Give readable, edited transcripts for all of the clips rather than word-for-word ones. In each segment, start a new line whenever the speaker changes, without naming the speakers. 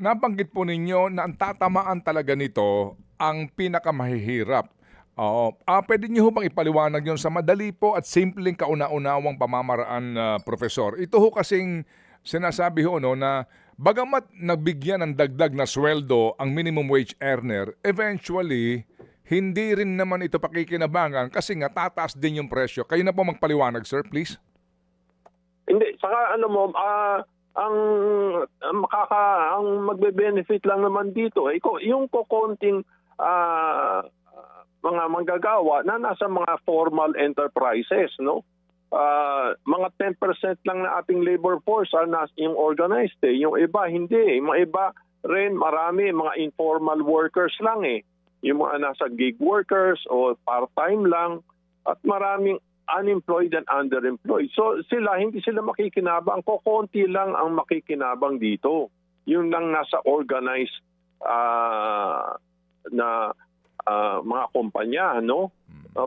Nabanggit po ninyo na ang tatamaan talaga nito ang pinakamahihirap. Oo. Puwede niyo ho bang ipaliwanag yon sa madali po at simpleng kauna-unawang pamamaraan, Profesor? Ito ho kasing sinasabi ho 'no na bagamat nabigyan ng dagdag na sweldo ang minimum wage earner, eventually hindi rin naman ito pakikinabangan kasi nga tataas din yung presyo. Kayo na po magpaliwanag, sir, please.
Hindi, saka ano mo, ang ang magbe-benefit lang naman dito ay yung kokonting mga manggagawa na nasa mga formal enterprises, no? Mga 10% lang na ating labor force are yung organized eh. Yung iba hindi eh. Mga iba rin marami mga informal workers lang eh. Yung mga nasa gig workers o part-time lang at maraming unemployed and underemployed. So hindi sila makikinabang. Kokonti lang ang makikinabang dito. Yung lang nasa organized na mga kumpanya, no?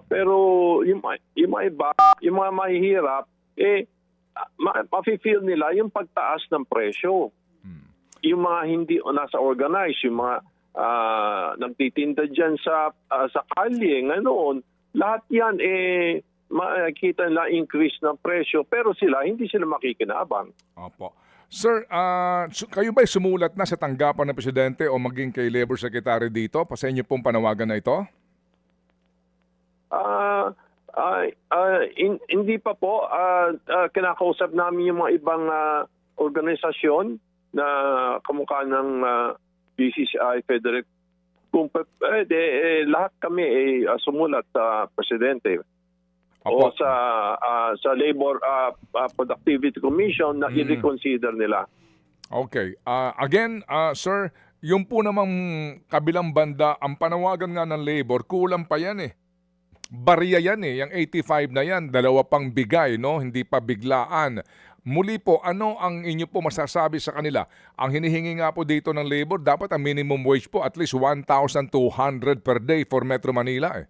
Pero yung mga iba, yung mga mahihirap, mafe-feel nila yung pagtaas ng presyo. Yung mga hindi nasa organized, yung mga nagtitinda dyan sa kalye, ngayon, lahat yan makikita nila increase ng presyo pero hindi sila makikinabang.
Opo. Sir, kayo ba'y sumulat na sa tanggapan ng Presidente o maging kay Labor Secretary dito sa inyo pong panawagan na ito?
Hindi pa po. Kinakausap namin yung mga ibang organisasyon na kamukha ng BCCI, Federal. Kung lahat kami sumulat sa Presidente.
Opo.
O sa Labor Productivity Commission na i-reconsider nila.
Okay. Again, sir, yung po namang kabilang banda, ang panawagan nga ng labor, kulang pa yan eh. Barya yan eh, yung 85 na yan, dalawa pang bigay, no? Hindi pa biglaan. Muli po, ano ang inyo po masasabi sa kanila? Ang hinihingi nga po dito ng labor, dapat ang minimum wage po at least 1,200 per day for Metro Manila eh.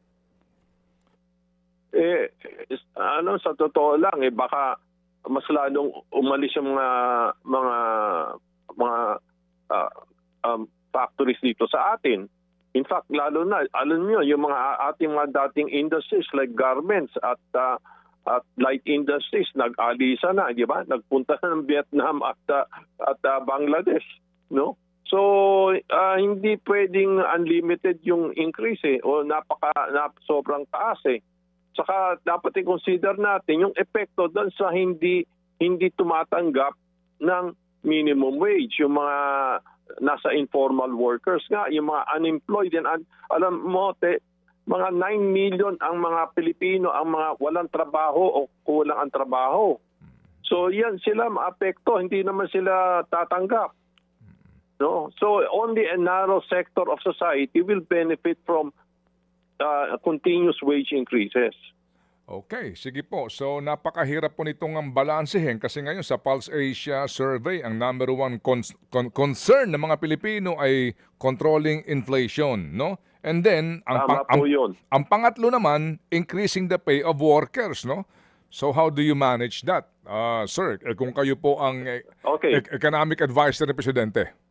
Sa totoo lang baka mas lalong umalis yung mga factories dito sa atin. In fact, lalo na alam niyo yung ating mga dating industries like garments at light industries nag-alisa na, di ba? Nagpunta na ng Vietnam at Bangladesh, no? So hindi pwedeng unlimited yung increase o sobrang taas eh. Saka dapat i-consider natin yung epekto doon sa hindi tumatanggap ng minimum wage, yung mga nasa informal workers nga, yung mga unemployed. Alam mo, mga 9 million ang mga Pilipino ang mga walang trabaho o kulang ang trabaho. So yan sila maapekto, hindi naman sila tatanggap. No? So only a narrow sector of society will benefit from continuous wage increases.
Okay, sige po. So napakahirap po nitong ang balansehin kasi ngayon sa Pulse Asia survey, ang number one concern ng mga Pilipino ay controlling inflation, no? And then ang pangatlo naman, increasing the pay of workers, no? So how do you manage that? Sir, kung kayo po ang economic advisor ng Presidente.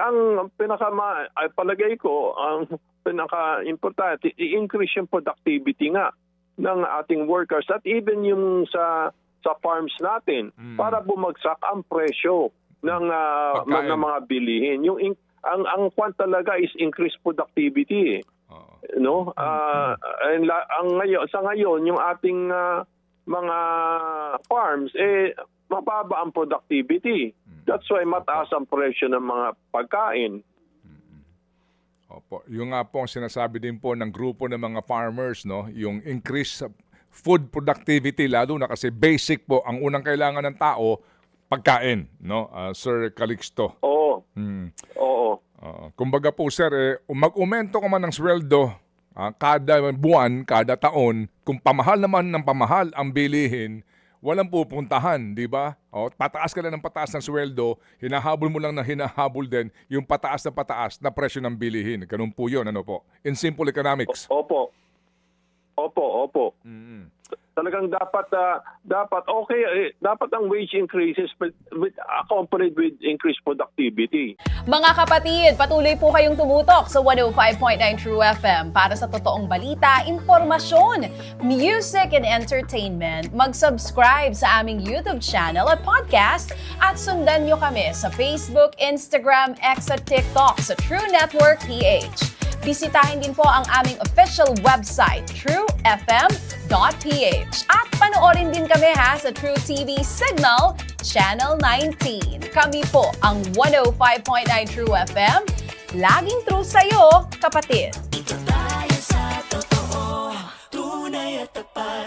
Ang palagay ko, ang pinaka-importante, i-increase yung productivity nga ng ating workers at even yung sa farms natin para bumagsak ang presyo ng mga bilihin. Ang kwan talaga is increased productivity. No? Sa ngayon, yung ating mga farms, mababa ang productivity. That's why mataas ang presyo ng mga pagkain.
Opo. Yung nga po ang sinasabi din po ng grupo ng mga farmers, no? Yung increase food productivity, lalo na kasi basic po, ang unang kailangan ng tao, pagkain, no? Sir Calixto.
Oo. Oo.
Kumbaga po sir, mag-aumento ka man ng sweldo, kada buwan, kada taon, kung pamahal naman ng pamahal ang bilihin, walang pupuntahan, di ba? Pataas ka lang ng pataas ng sweldo, hinahabol mo lang na hinahabol din yung pataas na presyo ng bilihin. Ganun po yun, ano po? In simple economics.
Opo. Talagang dapat okay, dapat ang wage increases with accompanied with increased productivity.
Mga kapatid, patuloy po kayong tumutok sa 105.9 True FM para sa totoong balita, impormasyon, music and entertainment. Mag-subscribe sa aming YouTube channel at podcast at sundan nyo kami sa Facebook, Instagram, X at TikTok sa True Network PH. Bisitahin din po ang aming official website, truefm.ph. At panoorin din kami sa True TV Signal, Channel 19. Kami po ang 105.9 True FM. Laging true sa'yo, kapatid.
Dito tayo sa totoo, tunay at tapat.